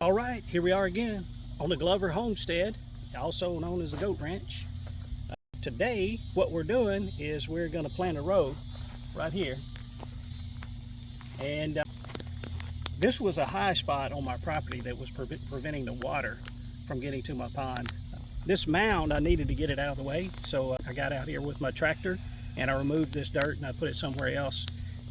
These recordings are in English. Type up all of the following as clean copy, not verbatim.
All right, here we are again on the Glover Homestead, also known as the Goat Ranch. Today, what we're doing is we're going to plant a row right here. And this was a high spot on my property that was preventing the water from getting to my pond. This mound, I needed to get it out of the way, so I got out here with my tractor and I removed this dirt and I put it somewhere else.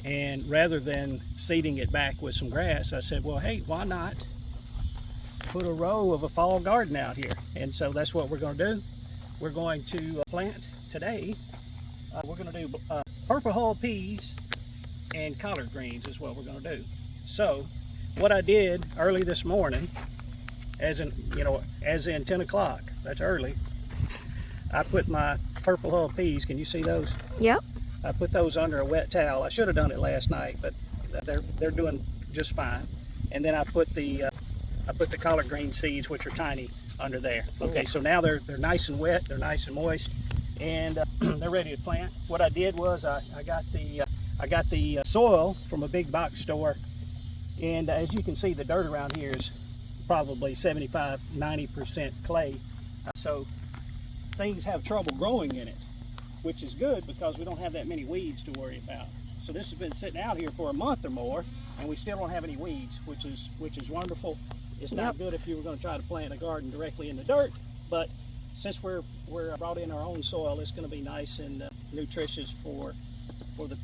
And rather than seeding it back with some grass, I said, well, hey, why not put a row of a fall garden out here? And so that's what we're going to do. We're going to plant today. We're going to do purple hull peas and collard greens is what we're going to do. So what I did early this morning, as in 10 o'clock, that's early, I put my purple hull peas, can you see those? Yep. I put those under a wet towel. I should have done it last night, but they're doing just fine. And then I put the collard green seeds, which are tiny, under there. Okay, so now they're nice and wet, they're nice and moist, and they're ready to plant. What I did was I got the soil from a big box store, and as you can see, the dirt around here is probably 75-90% clay, so things have trouble growing in it, which is good because we don't have that many weeds to worry about. So this has been sitting out here for a month or more, and we still don't have any weeds, which is wonderful. It's not good if you were going to try to plant a garden directly in the dirt, but since we're brought in our own soil, it's going to be nice and nutritious for the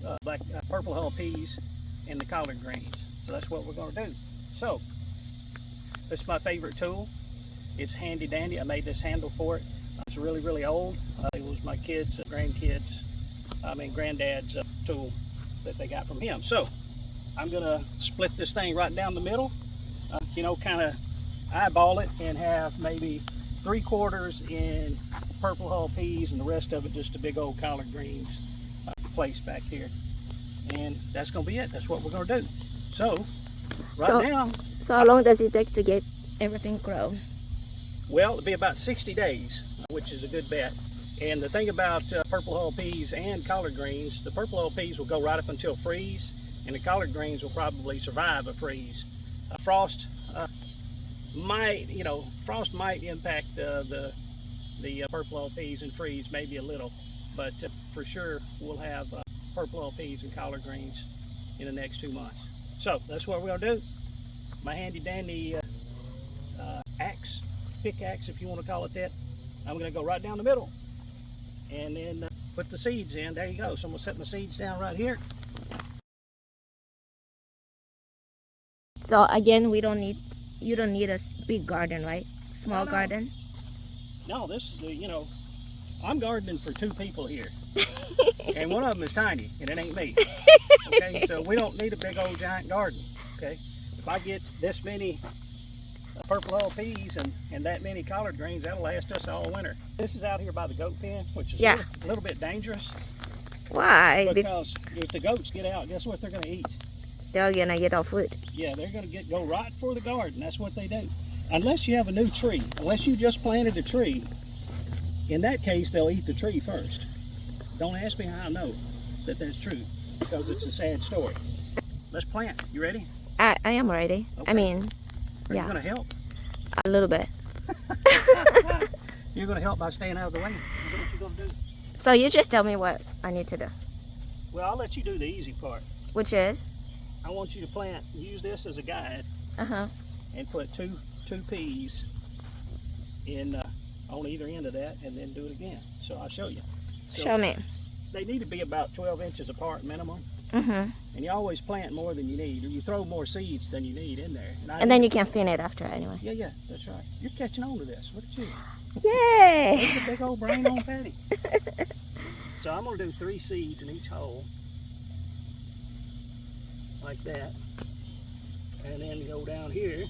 purple hull peas and the collard greens. So that's what we're going to do. So this is my favorite tool. It's handy dandy. I made this handle for it. It's really, really old. It was my kids, granddad's tool that they got from him. So I'm going to split this thing right down the middle. Kind of eyeball it and have maybe 3/4 in purple hull peas and the rest of it just a big old collard greens placed back here. And that's going to be it. That's what we're going to do. So now. So how long does it take to get everything grown? Well, it'll be about 60 days, which is a good bet. And the thing about purple hull peas and collard greens, the purple hull peas will go right up until freeze, and the collard greens will probably survive a freeze. Frost might impact the purple hull peas and freeze maybe a little, but for sure we'll have purple hull peas and collard greens in the next 2 months. So that's what we're gonna do. My handy dandy pickaxe, if you want to call it that. I'm gonna go right down the middle and then put the seeds in. There you go. So I'm gonna set my seeds down right here. So again, you don't need a big garden, right? Small garden? No, I'm gardening for 2 people here. And one of them is tiny, and it ain't me. Okay, so we don't need a big old giant garden. Okay, if I get this many purple hull peas and that many collard greens, that'll last us all winter. This is out here by the goat pen, which is a little bit dangerous. Why? Because if the goats get out, guess what they're going to eat? They're gonna get our food. Yeah, they're gonna go right for the garden. That's what they do. Unless you have a new tree, unless you just planted a tree, in that case they'll eat the tree first. Don't ask me how I know that that's true, because it's a sad story. Let's plant. You ready? I am ready. Okay. I mean, Are you gonna help? A little bit. You're gonna help by staying out of the way. What you gonna do? So you just tell me what I need to do. Well, I'll let you do the easy part. Which is? I want you to use this as a guide, and put two peas in on either end of that, and then do it again. So I'll show you. So show me. They need to be about 12 inches apart minimum. And you always plant more than you need, or you throw more seeds than you need in there. And then you can thin it after anyway. Yeah, that's right. You're catching on to this. Look at you. Yay! Look at the big old brain on Patty. So I'm going to do 3 seeds in each hole. Like that, and then go down here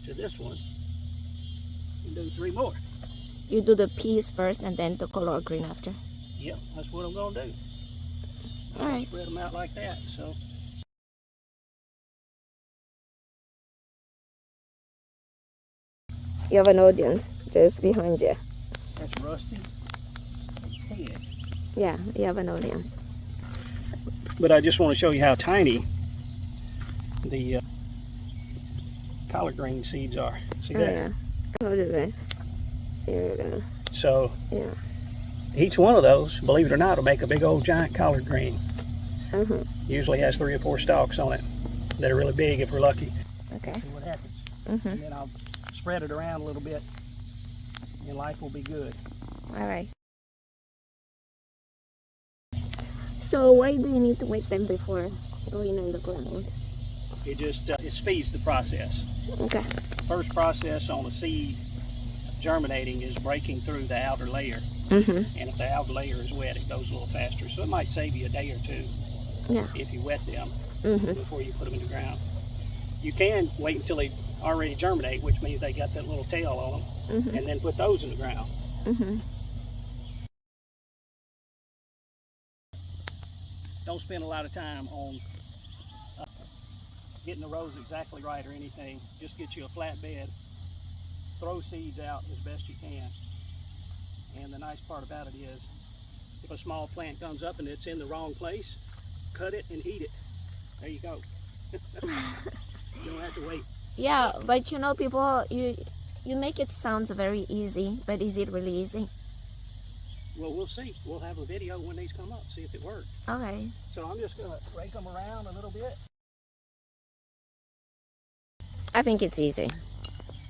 to this one and do 3 more. You do the peas first and then the collard green after? Yep, that's what I'm going to do. All right. Spread them out like that. So you have an audience just behind you. That's Rusty. Head. Yeah, you have an audience. But I just want to show you how tiny the collard green seeds are. See Oh, that? yeah. What is it? Here we go. So Yeah. each one of those, believe it or not, will make a big old giant collard green. Mm-hmm. Usually has 3 or 4 stalks on it. They're really big if we're lucky. Okay. See what happens. Mm-hmm. And then I'll spread it around a little bit, and life will be good. All right. So why do you need to wait them before going in the ground? It just it speeds the process. Okay. First process on the seed germinating is breaking through the outer layer. Mm-hmm. And if the outer layer is wet, it goes a little faster. So it might save you a day or 2 Yeah. if you wet them Mm-hmm. before you put them in the ground. You can wait until they already germinate, which means they got that little tail on them, Mm-hmm. and then put those in the ground. Mm-hmm. Don't spend a lot of time on getting the rows exactly right or anything. Just get you a flat bed, throw seeds out as best you can. And the nice part about it is, if a small plant comes up and it's in the wrong place, cut it and eat it. There you go. You don't have to wait. Yeah, but you know, people, you make it sounds very easy, but is it really easy? Well, we'll see. We'll have a video when these come up, see if it works. Okay. So I'm just gonna rake them around a little bit. I think it's easy.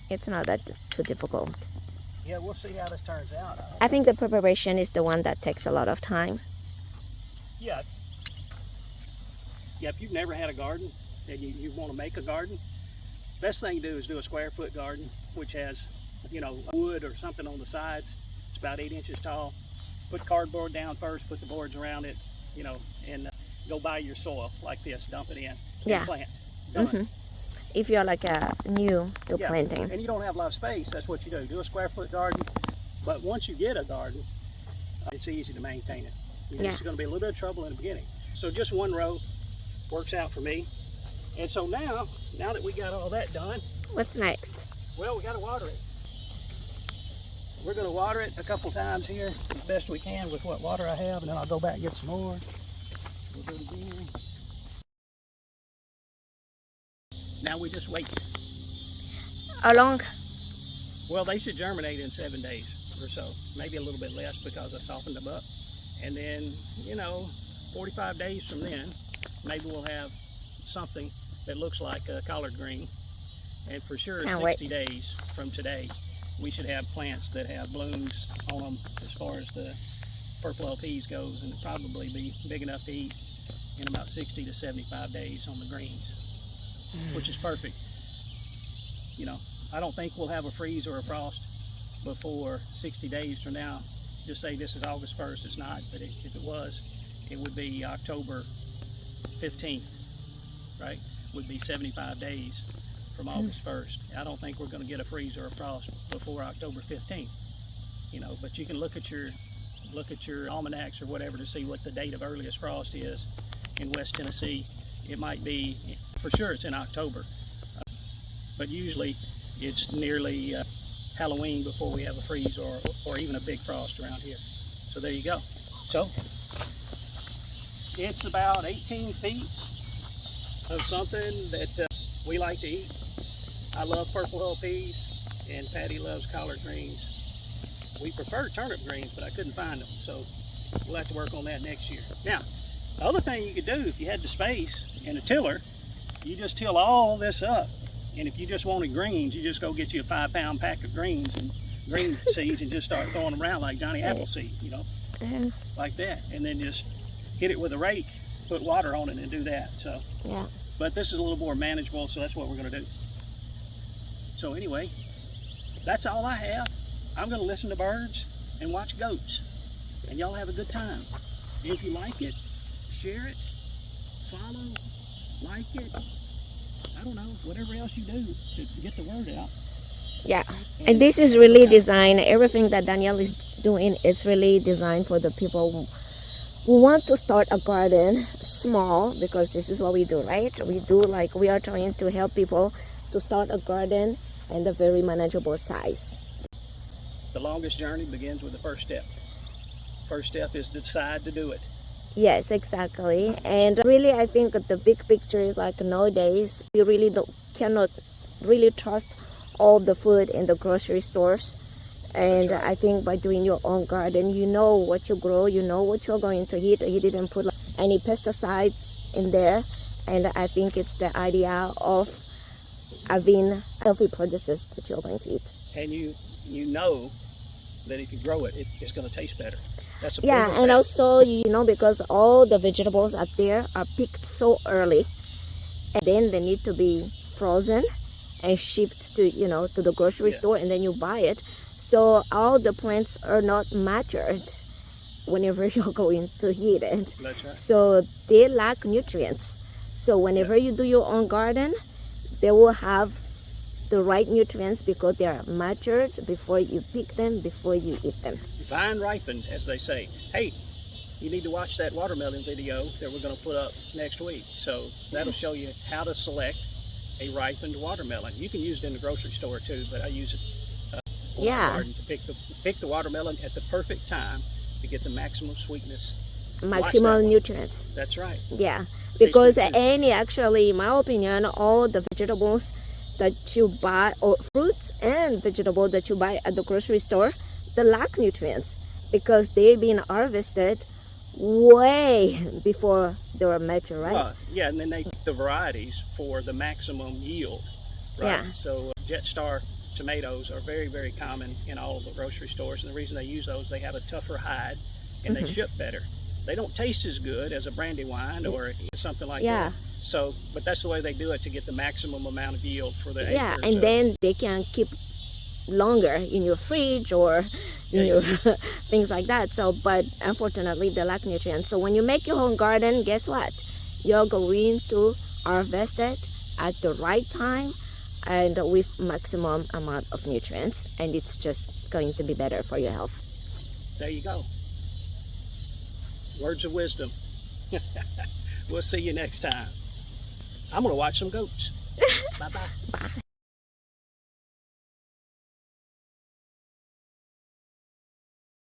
It's not that too difficult. Yeah, we'll see how this turns out. I think the preparation is the one that takes a lot of time. Yeah. Yeah, if you've never had a garden and you want to make a garden, best thing to do is do a square foot garden, which has, you know, wood or something on the sides. It's about 8 inches tall. Put cardboard down first, put the boards around it, you know, and go buy your soil like this, dump it in, and Yeah. plant. Done. Mm-hmm. If you're like new to Yeah, planting. and you don't have a lot of space, that's what you do. Do a square foot garden, but once you get a garden, it's easy to maintain it. You know, Yeah. It's going to be a little bit of trouble in the beginning. So just one row works out for me. And so now that we got all that done, What's next? well, we got to water it. We're going to water it a couple times here as best we can with what water I have, and then I'll go back and get some more. We'll do it again. Now we just wait. How long? Well, they should germinate in 7 days or so, maybe a little bit less because I softened them up. And then, you know, 45 days from then, maybe we'll have something that looks like a collard green. And for sure, Can't 60 days from today, we should have plants that have blooms on them as far as the purple LPs goes, and it'll probably be big enough to eat in about 60 to 75 days on the greens, which is perfect. You know, I don't think we'll have a freeze or a frost before 60 days from now. Just say this is August 1st, it's not, but if it was, it would be October 15th, right? Would be 75 days from August 1st. I don't think we're going to get a freeze or a frost before October 15th. You know, but you can look at your almanacs or whatever to see what the date of earliest frost is in West Tennessee. It might be, for sure it's in October, but usually it's nearly Halloween before we have a freeze or even a big frost around here. So there you go. So it's about 18 feet of something that we like to eat. I love purple hull peas, and Patty loves collard greens. We prefer turnip greens, but I couldn't find them, so we'll have to work on that next year. Now, the other thing you could do if you had the space and a tiller, you just till all this up. And if you just wanted greens, you just go get you a 5-pound pack of greens and green seeds and just start throwing them around like Johnny Appleseed, you know, like that. And then just hit it with a rake, put water on it and do that. So, Yeah. but this is a little more manageable, so that's what we're going to do. So anyway, that's all I have. I'm going to listen to birds and watch goats, and y'all have a good time. And if you like it, share it, follow, like it. I don't know, whatever else you do to get the word out. Yeah. And this is really designed, everything that Danielle is doing, it's really designed for the people who want to start a garden small, because this is what we do, right? We are trying to help people to start a garden in a very manageable size. The longest journey begins with the first step. First step is to decide to do it. Yes, exactly. And really, I think that the big picture is like nowadays, we really cannot really trust all the food in the grocery stores. And That's right. I think by doing your own garden, you know what you grow, you know what you're going to eat. You didn't put any pesticides in there. And I think it's the idea of having healthy produces that you're going to eat. And you know that if you grow it, it's going to taste better. That's a Yeah, proven and fact. also, you know, because all the vegetables out there are picked so early, and then they need to be frozen and shipped to, you know, to the grocery Yeah. store, and then you buy it. So all the plants are not matured whenever you're going to eat it. That's right. So they lack nutrients. So whenever you do your own garden, they will have the right nutrients because they are matured before you pick them, before you eat them. Vine ripened, as they say. Hey, you need to watch that watermelon video that we're going to put up next week. So that'll show you how to select a ripened watermelon. You can use it in the grocery store too, but I use it in my garden to pick the watermelon at the perfect time to get the maximum sweetness. Maximum nutrients. That's right. Yeah, because good too. actually, in my opinion, all the vegetables that you buy, or fruits and vegetables that you buy at the grocery store, they lack nutrients because they've been harvested way before they were mature, right? Well, yeah, and then they pick the varieties for the maximum yield, right? Yeah. So Jetstar tomatoes are very, very common in all the grocery stores, and the reason they use those, they have a tougher hide and they ship better. They don't taste as good as a brandywine or something like Yeah. that. So, but that's the way they do it to get the maximum amount of yield for the Yeah, acres and of- then they can keep longer in your fridge or in your things like that. So, but unfortunately, they lack nutrients. So when you make your own garden, guess what? You're going to harvest it at the right time and with maximum amount of nutrients, and it's just going to be better for your health. There you go. Words of wisdom. We'll see you next time. I'm going to watch some goats. Bye-bye. Bye.